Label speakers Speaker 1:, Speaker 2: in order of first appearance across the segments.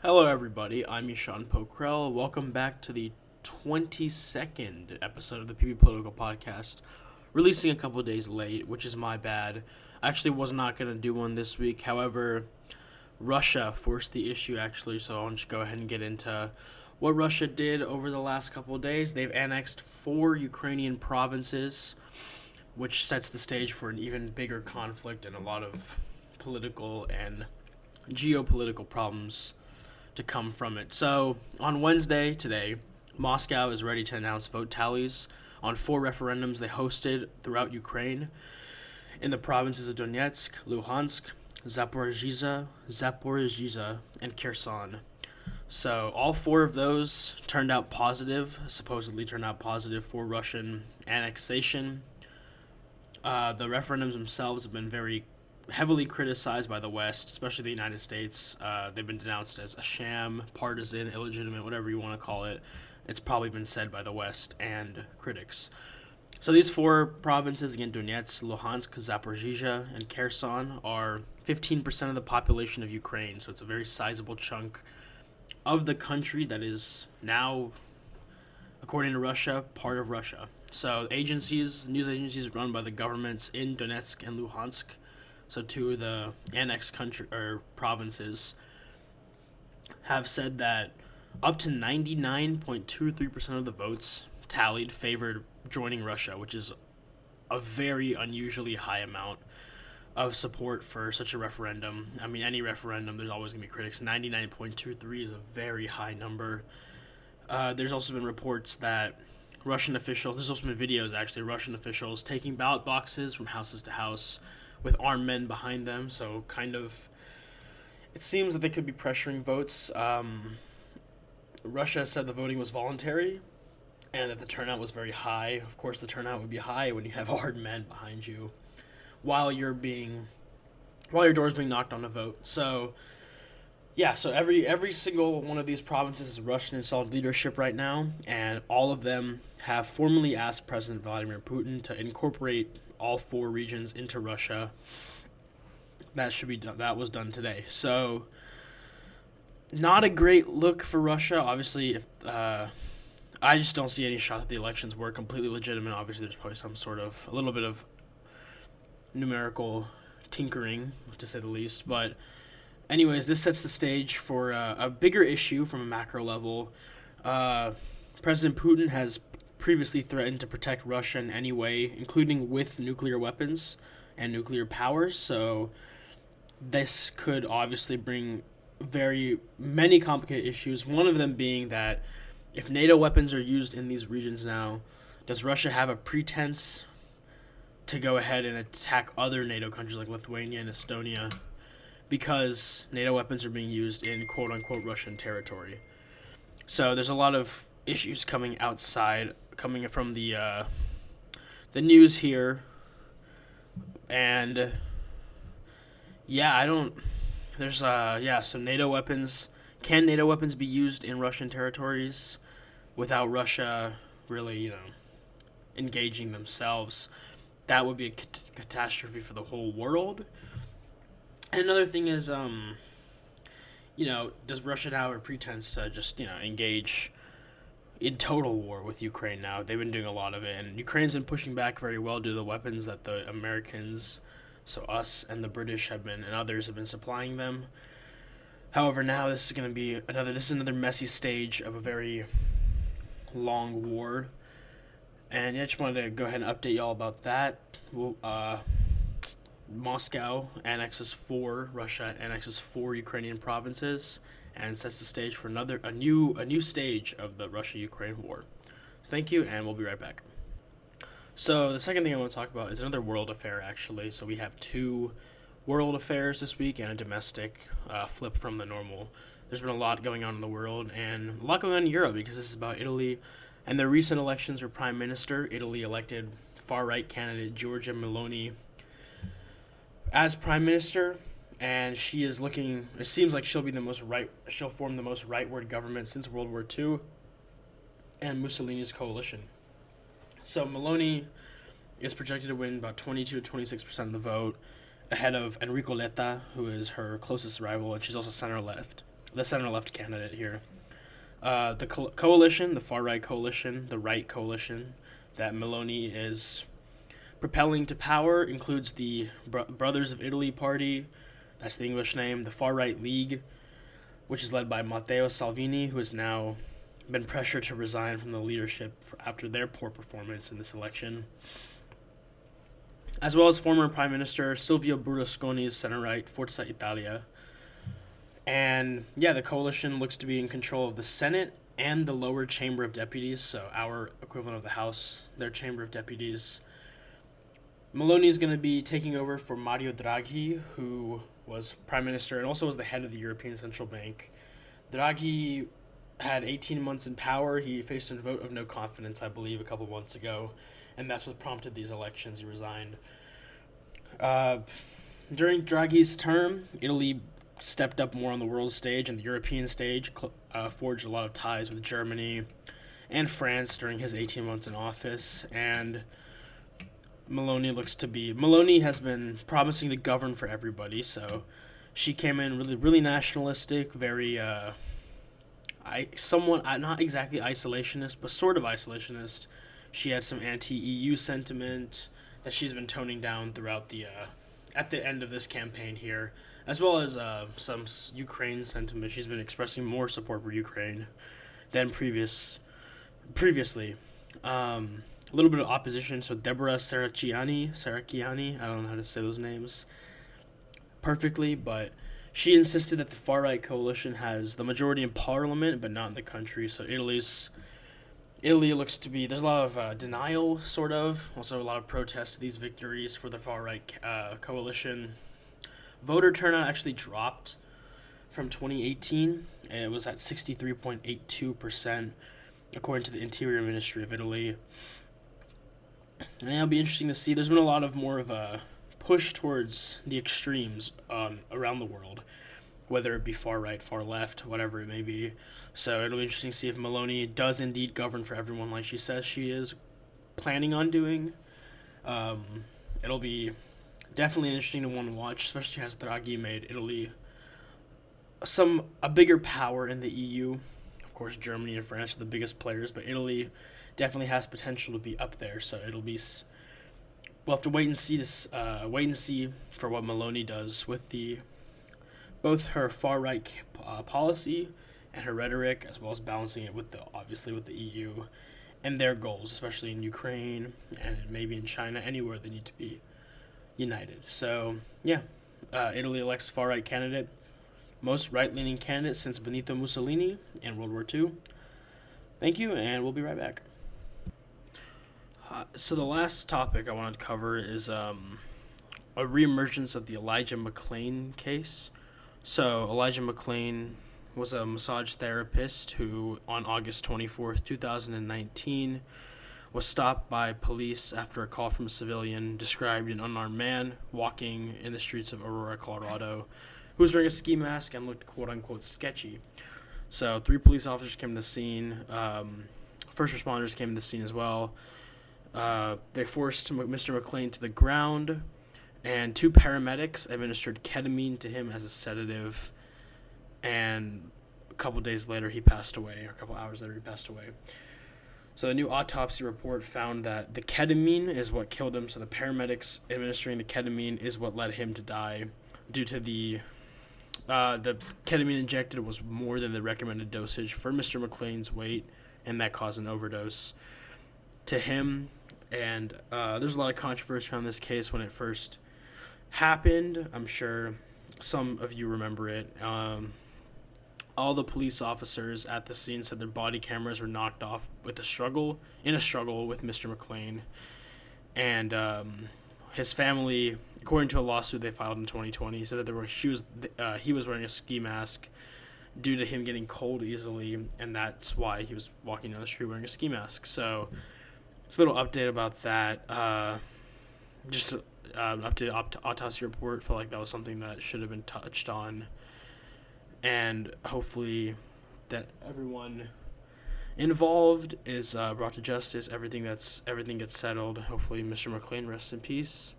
Speaker 1: Hello, everybody. I'm Eshan Pokhrel. Welcome back to the 22nd episode of the PB Political Podcast. Releasing a couple days late, which is my bad. I actually was not going to do one this week. However, Russia forced the issue, actually, so I'll just go ahead and get into what Russia did over the last couple of days. They've annexed 4 Ukrainian provinces, which sets the stage for an even bigger conflict and a lot of political and geopolitical problems to come from it. So, on Wednesday, today, Moscow is ready to announce vote tallies on 4 referendums they hosted throughout Ukraine in the provinces of Donetsk, Luhansk, Zaporizhzhia, and Kherson. So, all 4 of those supposedly turned out positive for Russian annexation. The referendums themselves have been very heavily criticized by the West, especially the United States. They've been denounced as a sham, partisan, illegitimate, whatever you want to call it. It's probably been said by the West and critics. So these 4 provinces, again, Donetsk, Luhansk, Zaporizhzhia, and Kherson, are 15% of the population of Ukraine. So it's a very sizable chunk of the country that is now, according to Russia, part of Russia. So news agencies run by the governments in Donetsk and Luhansk, so 2 of the annexed provinces, have said that up to 99.23% of the votes tallied favored joining Russia, which is a very unusually high amount of support for such a referendum. I mean, any referendum, there's always going to be critics. 99.23 is a very high number. There's also been reports that there's also been videos actually, Russian officials taking ballot boxes from houses to house with armed men behind them, so it seems that they could be pressuring votes. Russia said the voting was voluntary and that the turnout was very high. Of course, the turnout would be high when you have armed men behind you while your door is being knocked on to vote. So, yeah, so every single one of these provinces is Russian-installed leadership right now, and all of them have formally asked President Vladimir Putin to incorporate all 4 regions into Russia. That was done today. So, not a great look for Russia. Obviously, if I just don't see any shot that the elections were completely legitimate. Obviously, there's probably a little bit of numerical tinkering, to say the least. But anyways, this sets the stage for a bigger issue from a macro level. President Putin has previously threatened to protect Russia in any way, including with nuclear weapons and nuclear powers. So this could obviously bring very many complicated issues. One of them being that if NATO weapons are used in these regions now, does Russia have a pretense to go ahead and attack other NATO countries like Lithuania and Estonia because NATO weapons are being used in quote-unquote Russian territory? So there's a lot of issues coming from the news here, and so NATO weapons, can NATO weapons be used in Russian territories without Russia really, engaging themselves? That would be a catastrophe for the whole world. And another thing is, does Russia now have a pretense to just, engage in total war with Ukraine now? They've been doing a lot of it, and Ukraine's been pushing back very well due to the weapons that the Americans, so us and the British and others have been supplying them. However, now this is another messy stage of a very long war. And I just wanted to go ahead and update y'all about that. Russia annexes 4 Ukrainian provinces and sets the stage for a new stage of the Russia-Ukraine war. Thank you, and we'll be right back. So the second thing I want to talk about is another world affair, actually. So we have 2 world affairs this week and a domestic flip from the normal. There's been a lot going on in the world and a lot going on in Europe because this is about Italy and their recent elections for prime minister. Italy elected far-right candidate Giorgia Meloni as prime minister, and it seems like she'll form the most rightward government since World War II and Mussolini's coalition. So Meloni is projected to win about 22 to 26% of the vote, ahead of Enrico Letta, who is her closest rival, and she's also center-left. the center-left candidate here. The coalition, the far-right coalition, the right coalition that Meloni is propelling to power includes the Brothers of Italy Party, that's the English name, the Far-Right League, which is led by Matteo Salvini, who has now been pressured to resign from the leadership after their poor performance in this election, as well as former Prime Minister Silvio Berlusconi's center-right Forza Italia. And yeah, the coalition looks to be in control of the Senate and the lower chamber of deputies, so our equivalent of the House, their chamber of deputies. Meloni is going to be taking over for Mario Draghi, who was prime minister and also was the head of the European Central Bank. Draghi had 18 months in power. He faced a vote of no confidence, I believe, a couple months ago, and that's what prompted these elections. He resigned. During Draghi's term, Italy stepped up more on the world stage and the European stage, forged a lot of ties with Germany and France during his 18 months in office, and Meloni has been promising to govern for everybody, so she came in really nationalistic, very somewhat not exactly isolationist, but sort of isolationist. She had some anti-EU sentiment that she's been toning down throughout the at the end of this campaign here, as well as some Ukraine sentiment. She's been expressing more support for Ukraine than previously. A little bit of opposition, so Deborah Sarakiani, I don't know how to say those names perfectly, but she insisted that the far-right coalition has the majority in parliament, but not in the country, so Italy looks to be, there's a lot of denial, sort of, also a lot of protests to these victories for the far-right coalition. Voter turnout actually dropped from 2018, and it was at 63.82%, according to the Interior Ministry of Italy. And it'll be interesting to see. There's been a lot of more of a push towards the extremes around the world, whether it be far right, far left, whatever it may be. So it'll be interesting to see if Meloni does indeed govern for everyone like she says she is planning on doing. It'll be definitely an interesting one to watch, especially as Draghi made Italy a bigger power in the EU. Of course, Germany and France are the biggest players, but Italy definitely has potential to be up there. So we'll have to wait and see for what Meloni does with both her far right policy and her rhetoric, as well as balancing it with the EU and their goals, especially in Ukraine and maybe in China, anywhere they need to be united. So yeah, Italy elects far right candidate, most right-leaning candidate since Benito Mussolini in World War II. Thank you, and we'll be right back. So the last topic I wanted to cover is a reemergence of the Elijah McClain case. So Elijah McClain was a massage therapist who, on August 24th, 2019, was stopped by police after a call from a civilian described an unarmed man walking in the streets of Aurora, Colorado, who was wearing a ski mask and looked quote-unquote sketchy. So 3 police officers came to the scene. First responders came to the scene as well. They forced Mr. McClain to the ground, and 2 paramedics administered ketamine to him as a sedative, and a couple hours later he passed away. So the new autopsy report found that the ketamine is what killed him, so the paramedics administering the ketamine is what led him to die, due to the ketamine injected was more than the recommended dosage for Mr. McClain's weight, and that caused an overdose to him. And there's a lot of controversy around this case when it first happened. I'm sure some of you remember it. All the police officers at the scene said their body cameras were knocked off in a struggle with Mr. McClain. And his family, according to a lawsuit they filed in 2020, said that he was wearing a ski mask due to him getting cold easily, and that's why he was walking down the street wearing a ski mask. So just a little update about that. Just an updated autopsy report. Felt like that was something that should have been touched on, and hopefully that everyone involved is brought to justice. Everything gets settled. Hopefully Mr. McClain rests in peace.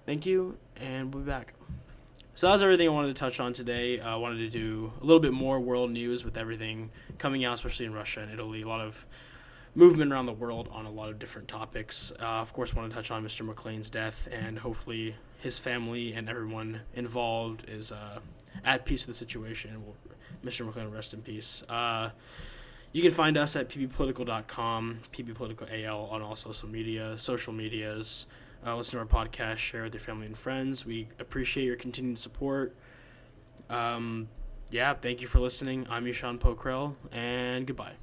Speaker 1: Thank you, and we'll be back. So that was everything I wanted to touch on today. I wanted to do a little bit more world news with everything coming out, especially in Russia and Italy. A lot of movement around the world on a lot of different topics. Of course, want to touch on Mr. McClain's death, and hopefully his family and everyone involved is at peace with the situation. Mr. McClain, rest in peace. You can find us at pppolitical.com, pppolitical.al on all social medias. Listen to our podcast, share with your family and friends. We appreciate your continued support. Thank you for listening. I'm Eshan Pokhrel, and goodbye.